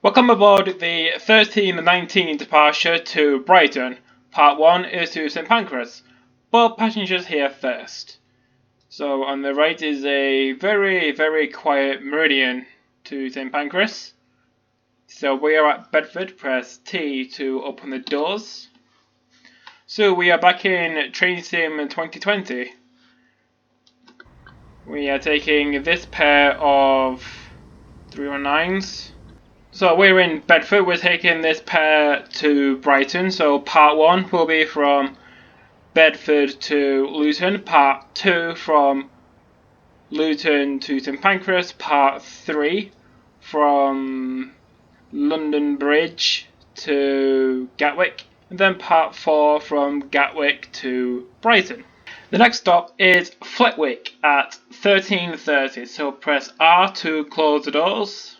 Welcome aboard the 1319 departure to Brighton. Part 1 is to St Pancras, but passengers here first. So on the right is a very quiet meridian to St Pancras. So we are at Bedford, press T to open the doors. So we are back in Train Sim 2020. We are taking this pair of 319s. So we're in Bedford, we're taking this pair to Brighton, so part 1 will be from Bedford to Luton, part 2 from Luton to St Pancras, part 3 from London Bridge to Gatwick, and then part 4 from Gatwick to Brighton. The next stop is Flitwick at 13:30, so press R to close the doors.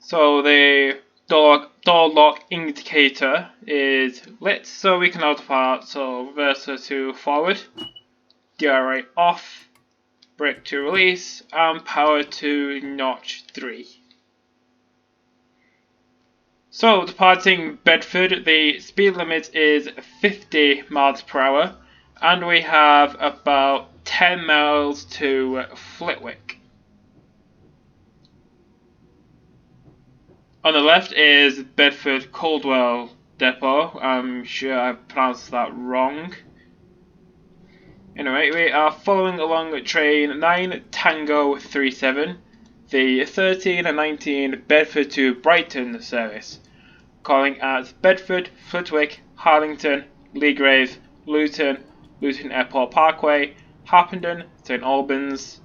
So the door lock indicator is lit, so we can auto part. So reverser to forward, DRA off, brake to release, and power to notch 3. So departing Bedford, the speed limit is 50 miles per hour, and we have about 10 miles to Flitwick. On the left is Bedford Caldwell Depot. I'm sure I pronounced that wrong. Anyway, we are following along train 9 Tango 37, the 1319 Bedford to Brighton service, calling at Bedford, Flitwick, Harlington, Leagrave, Luton, Luton Airport Parkway, Harpenden, St Albans,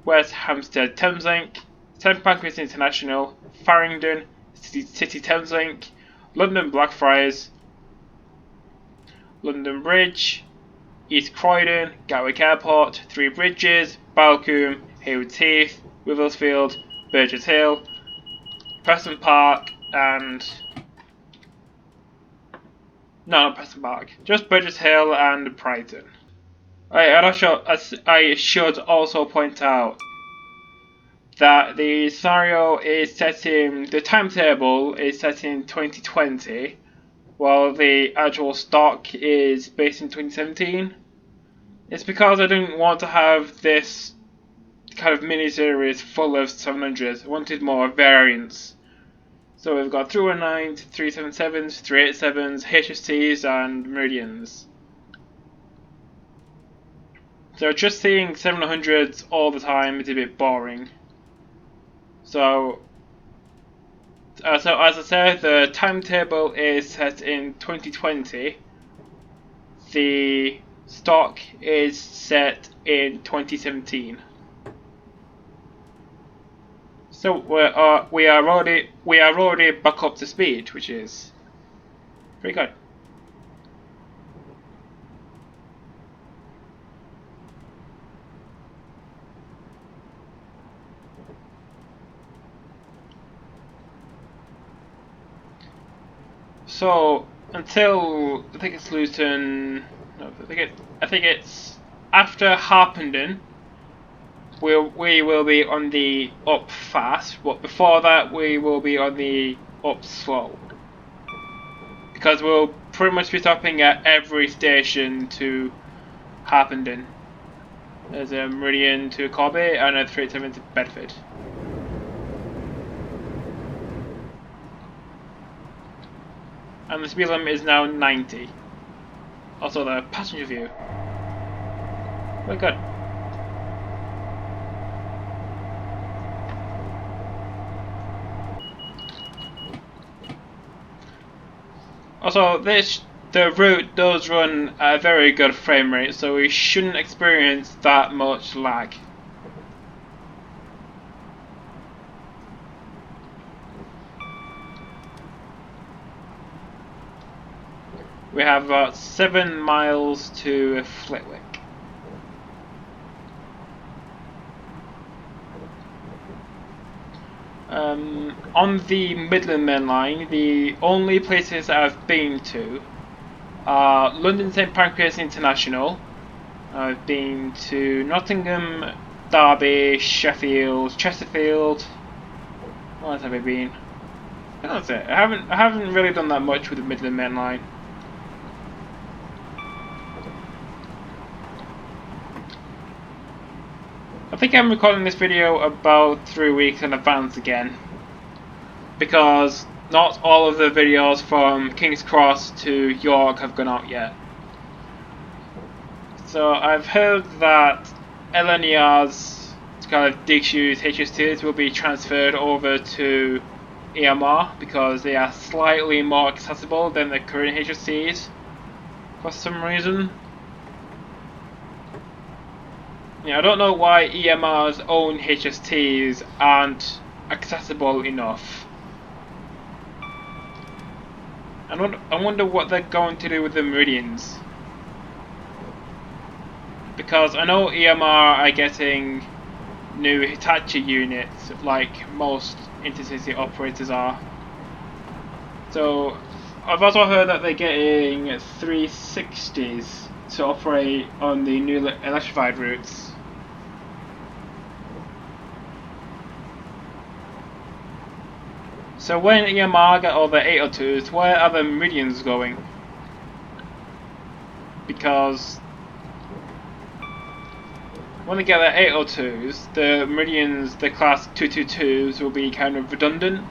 West Hampstead Thameslink, St Pancras International, Farringdon, City Thameslink, London Blackfriars, London Bridge, East Croydon, Gatwick Airport, Three Bridges, Balcombe, Haywards Heath, Wivelsfield, Burgess Hill, Preston Park, and no, not Preston Park, just Burgess Hill and Brighton. I should also point out that the scenario is set in, the timetable is set in 2020, while the actual stock is based in 2017. It's because I didn't want to have this kind of mini-series full of 700s. I wanted more variants. So we've got 319s, 377s, 387s, HSTs and Meridians. So just seeing 700s all the time is a bit boring. So as I said, the timetable is set in 2020. The stock is set in 2017. So we are already back up to speed, which is pretty good. So until I think it's Luton. No, I think it's after Harpenden. We will be on the up fast, but before that we will be on the up slow. Because we'll pretty much be stopping at every station to Harpenden. There's a Meridian to Corby and a 387 to Bedford. And the speed limit is now 90. Also the passenger view. Very good. Also, the route does run at a very good frame rate, so we shouldn't experience that much lag. We have about 7 miles to Flitwick. On the Midland Main Line, the only places I've been to are London St Pancras International, I've been to Nottingham, Derby, Sheffield, Chesterfield. What else have I been? I think that's it. I haven't really done that much with the Midland Main Line. I think I'm recording this video about 3 weeks in advance again, because not all of the videos from King's Cross to York have gone out yet. So I've heard that LNER's kind of disused HSTs will be transferred over to EMR because they are slightly more accessible than the current HSTs for some reason. Yeah, I don't know why EMR's own HSTs aren't accessible enough. I wonder what they're going to do with the Meridians. Because I know EMR are getting new Hitachi units like most intercity operators are. So I've also heard that they're getting 360s to operate on the new electrified routes. So when EMR get all the 802s, where are the Meridians going? Because when they get their 802s, the Meridians, the class 222s, will be kind of redundant.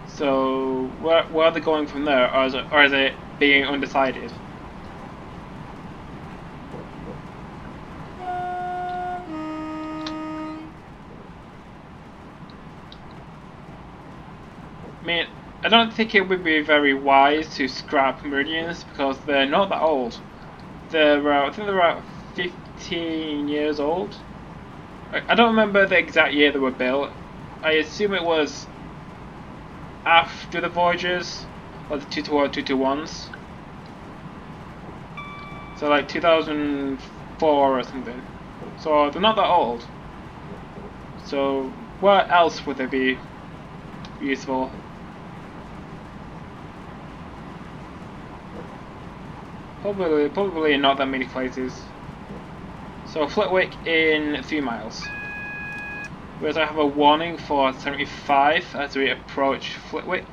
So where are they going from there, or is it being undecided? I mean, I don't think it would be very wise to scrap Meridians because they're not that old. I think they're about 15 years old. I don't remember the exact year they were built. I assume it was after the Voyagers, or the 221s. So like 2004 or something. So they're not that old. So where else would they be useful? Probably not that many places. So Flitwick in 3 miles. Whereas I have a warning for 75 as we approach Flitwick.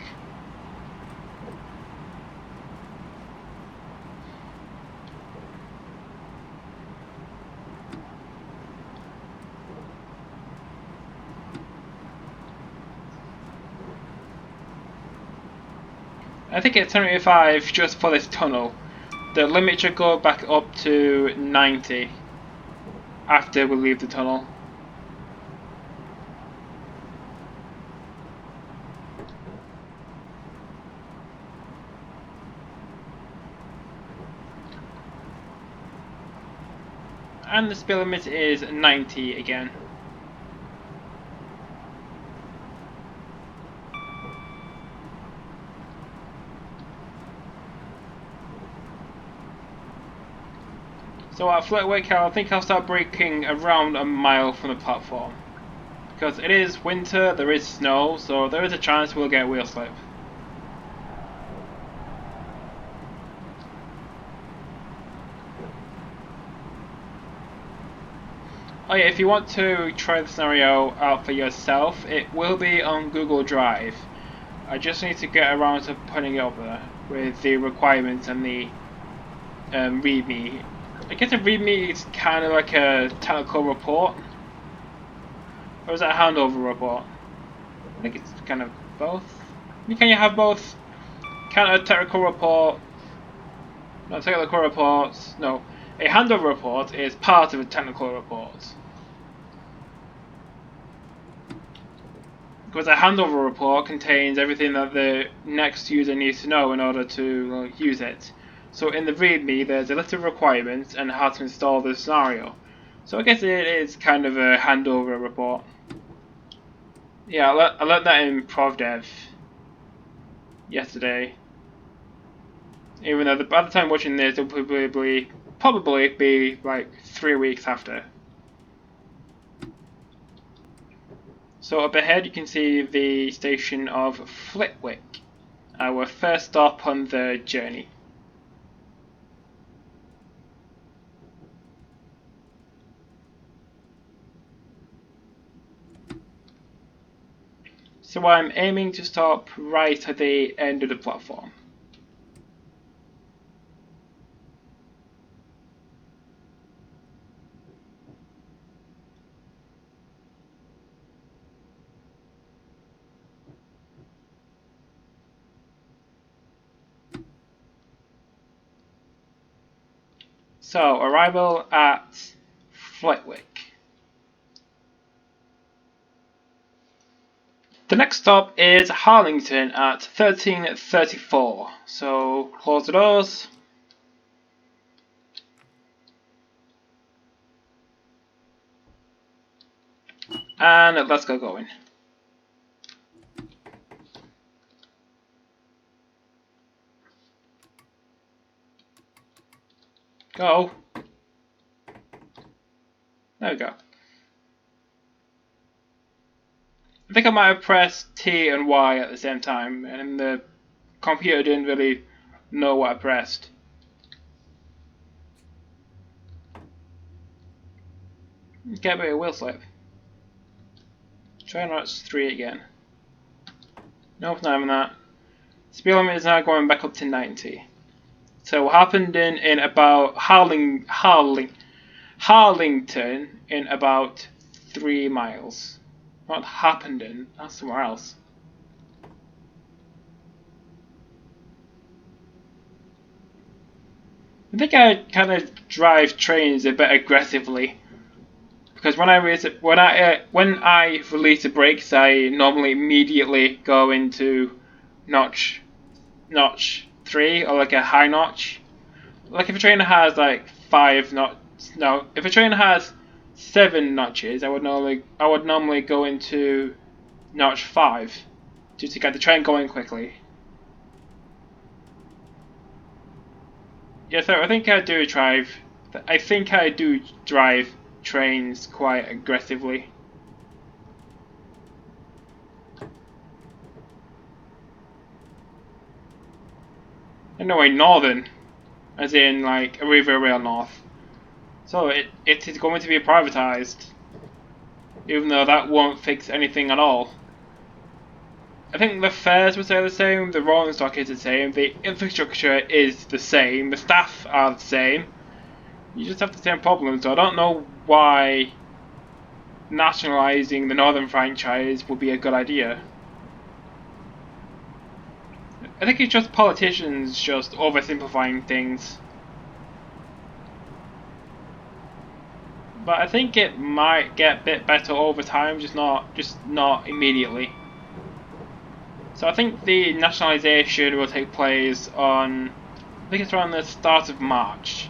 I think it's 75 just for this tunnel. The limit should go back up to 90 after we leave the tunnel. And the speed limit is 90 again. So at Flitwick, I think I'll start braking around a mile from the platform. Because it is winter, there is snow, so there is a chance we'll get wheel slip. Oh yeah, if you want to try the scenario out for yourself, it will be on Google Drive. I just need to get around to putting it up there with the requirements and the README. I guess a README is kind of like a technical report. Or is that a handover report? I think it's kind of both. Can you have both? Kind of a technical report. No, technical reports. No. A handover report is part of a technical report. Because a handover report contains everything that the next user needs to know in order to use it. So in the README, there's a list of requirements and how to install the scenario. So I guess it is kind of a handover report. Yeah, I learned that in ProvDev yesterday. Even though by the time watching this, it'll probably be like 3 weeks after. So up ahead you can see the station of Flitwick, our first stop on the journey. So I'm aiming to stop right at the end of the platform. So, arrival at Flitwick. The next stop is Harlington at 13:34. So, close the doors. And let's get going. Go. There we go. I think I might have pressed T and Y at the same time, and the computer didn't really know what I pressed. Get a bit of wheel slip. Try notch 3 again. Nope, not even that. Speed limit is now going back up to 90. So what happened in about Harlington in about 3 miles. Not happened in, that's somewhere else. I think I kind of drive trains a bit aggressively, because when I release the brakes, I normally immediately go into notch 3 or like a high notch. Like if a train has like 5 notches, no, if a train has 7 notches, I would normally go into notch 5 just to get the train going quickly. Yeah, so I think I do drive. I think I do drive trains quite aggressively. And no way, northern, as in like a river rail north. So it is going to be privatised, even though that won't fix anything at all. I think the fares will stay the same, the rolling stock is the same, the infrastructure is the same, the staff are the same. You just have the same problem, so I don't know why nationalising the Northern franchise would be a good idea. I think it's just politicians just oversimplifying things. But I think it might get a bit better over time, just not immediately. So I think the nationalisation will take place on, I think it's around the start of March.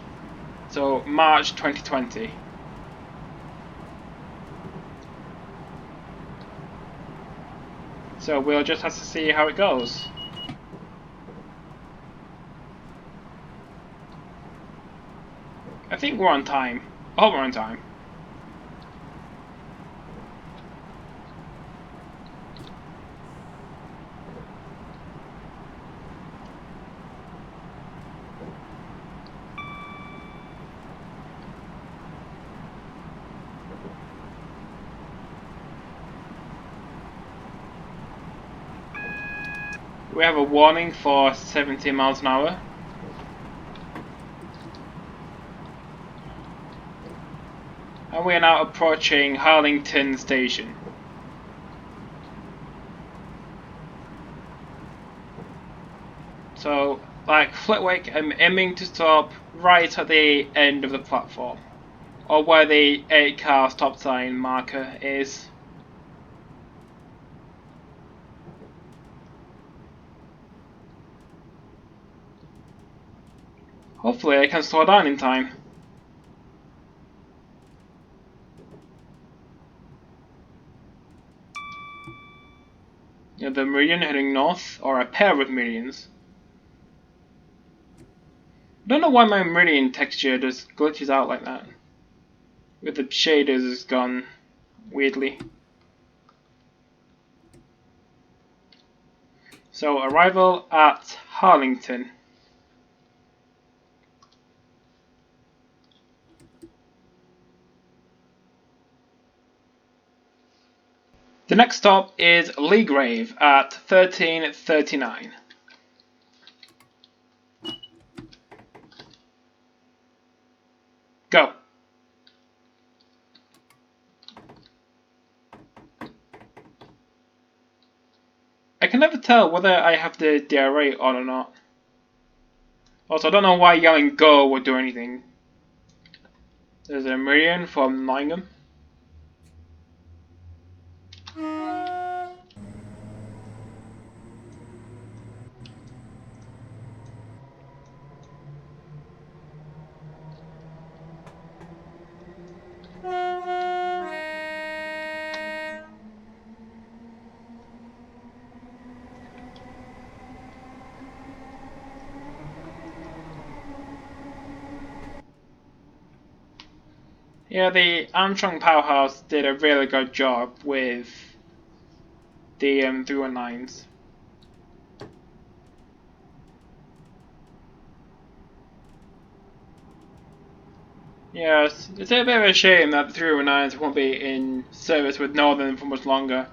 So March 2020. So we'll just have to see how it goes. I think we're on time. I hope we're on time. We have a warning for 70 miles an hour. And we are now approaching Harlington station. So, like Flitwick, I'm aiming to stop right at the end of the platform, or where the 8-car stop sign marker is. Hopefully I can slow down in time. The meridian heading north, or a pair of meridians. I don't know why my meridian texture just glitches out like that. With the shaders gone weirdly. So arrival at Harlington. The next stop is Leagrave at 13:39. Go. I can never tell whether I have the DRA on or not. Also, I don't know why yelling go would do anything. There's a Meridian from Nottingham. Yeah, the Armstrong Powerhouse did a really good job with the 319s. Yes, it's a bit of a shame that the 319s won't be in service with Northern for much longer,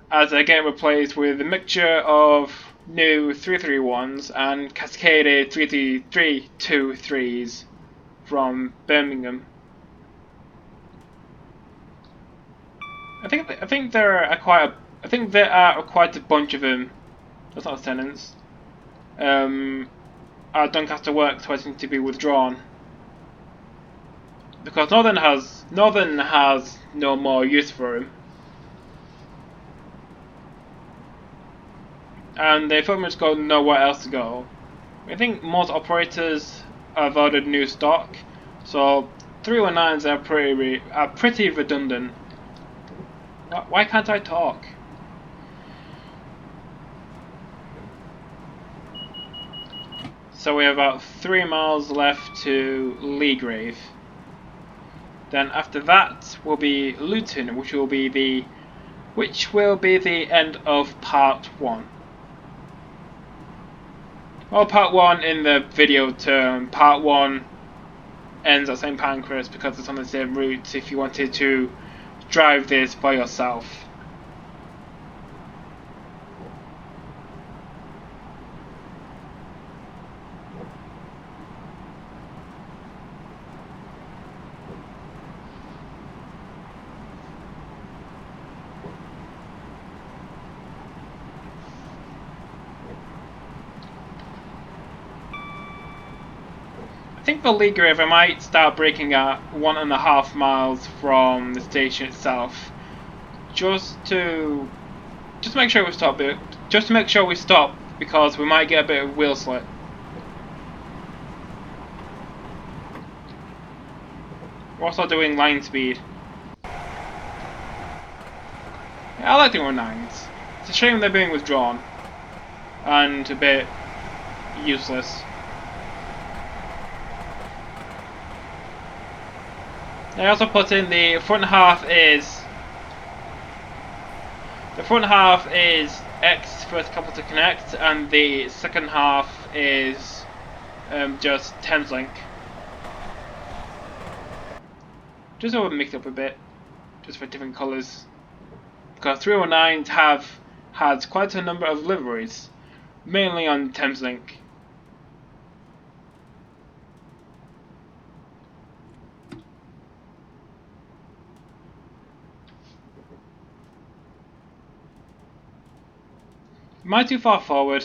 as they get replaced with a mixture of new 331s and cascaded 323s from Birmingham. I think there are quite a bunch of them. That's not tenants. At Doncaster Works waiting to be withdrawn because Northern has no more use for him, and they pretty much got nowhere else to go. I think most operators have ordered new stock, so 319s are pretty redundant. Why can't I talk? So we have about 3 miles left to Leagrave. Then after that will be Luton, which will be the end of part 1. Well, part 1 in the video term, part 1 ends at St Pancras because it's on the same route if you wanted to drive this by yourself. I think for Leagrave I might start braking at 1.5 miles from the station itself, just to make sure we stop it. Just to make sure we stop because we might get a bit of wheel slip. We're also doing line speed. Yeah, I like the 1.9s. It's a shame they're being withdrawn and a bit useless. I also put in the front half is X first couple to connect, and the second half is just thameslink. Just so we mix up a bit, just for different colours. Because 309s have had quite a number of liveries, mainly on thameslink. Am I too far forward?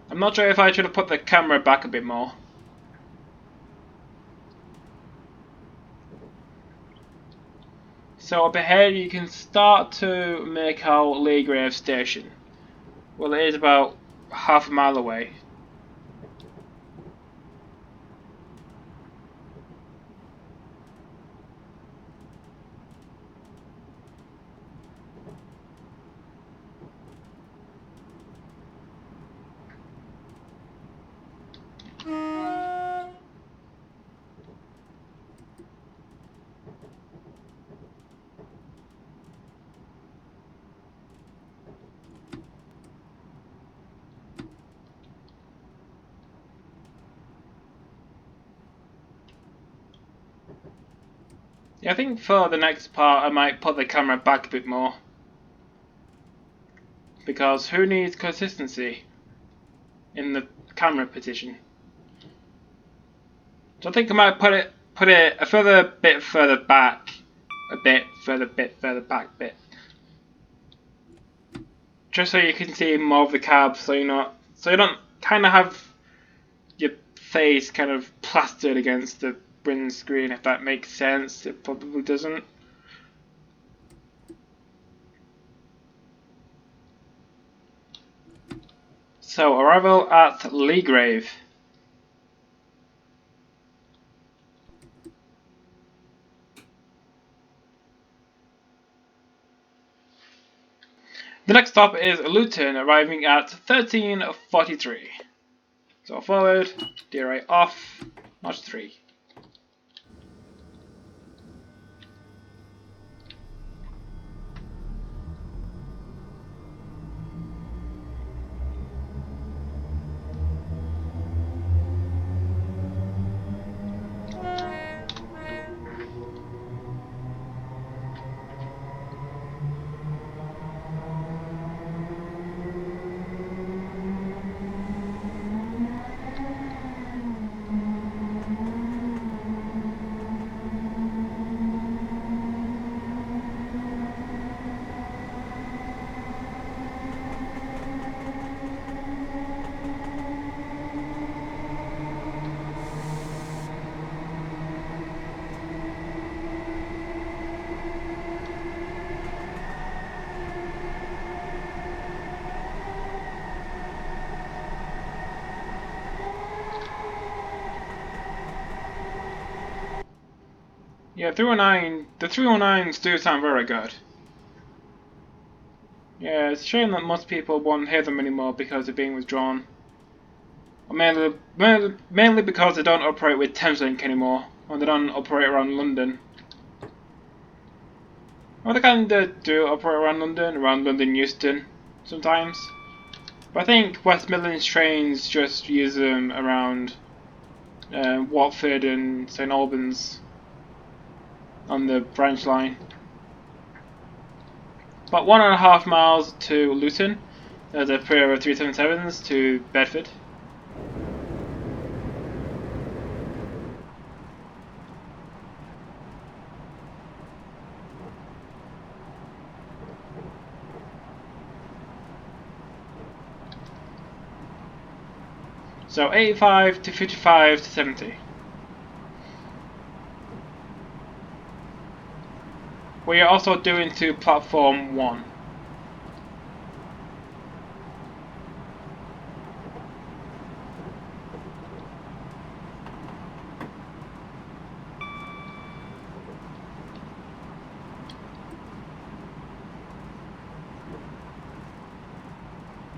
I'm not sure if I should have put the camera back a bit more. So up ahead you can start to make out Leagrave station. Well, it is about half a mile away. Yeah, I think for the next part I might put the camera back a bit more. Because who needs consistency in the camera position? So I think I might put it a bit further back. A bit further back. Just so you can see more of the cab, so you don't kind of have your face kind of plastered against the windscreen, if that makes sense. It probably doesn't. So, arrival at Leagrave. The next stop is Luton, arriving at 13:43. So forward, DRA off, notch 3. Yeah, the 309s do sound very good. Yeah, it's a shame that most people won't hear them anymore because they're being withdrawn. Or mainly because they don't operate with Thameslink anymore, or they don't operate around London. Well, they kind of do operate around London Euston, sometimes. But I think West Midlands trains just use them around Watford and St Albans on the branch line. About 1.5 miles to Luton. There's a pair of 377s to Bedford. So 85 to 55 to 70. We are also doing to platform 1.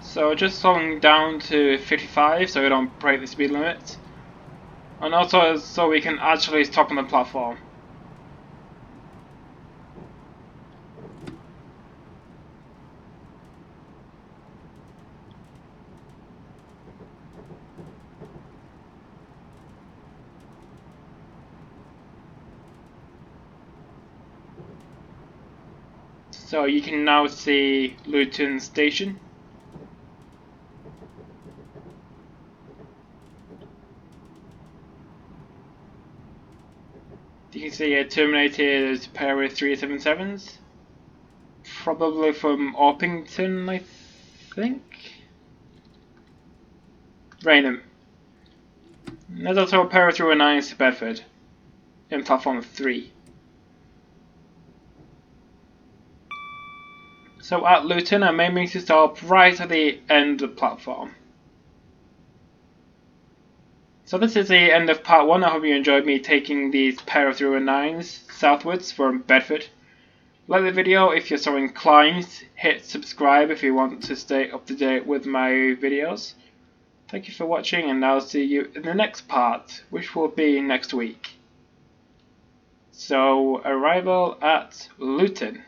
So just slowing down to 55 so we don't break the speed limit. And also so we can actually stop on the platform. So you can now see Luton Station. You can see it terminated a pair of 377s. Probably from Orpington, I think. Raynham. There's also a pair of 309s to Bedford in platform 3. So at Luton, I'm aiming to stop right at the end of the platform. So this is the end of part 1. I hope you enjoyed me taking these pair of 309s southwards from Bedford. Like the video if you're so inclined. Hit subscribe if you want to stay up to date with my videos. Thank you for watching, and I'll see you in the next part, which will be next week. So, arrival at Luton.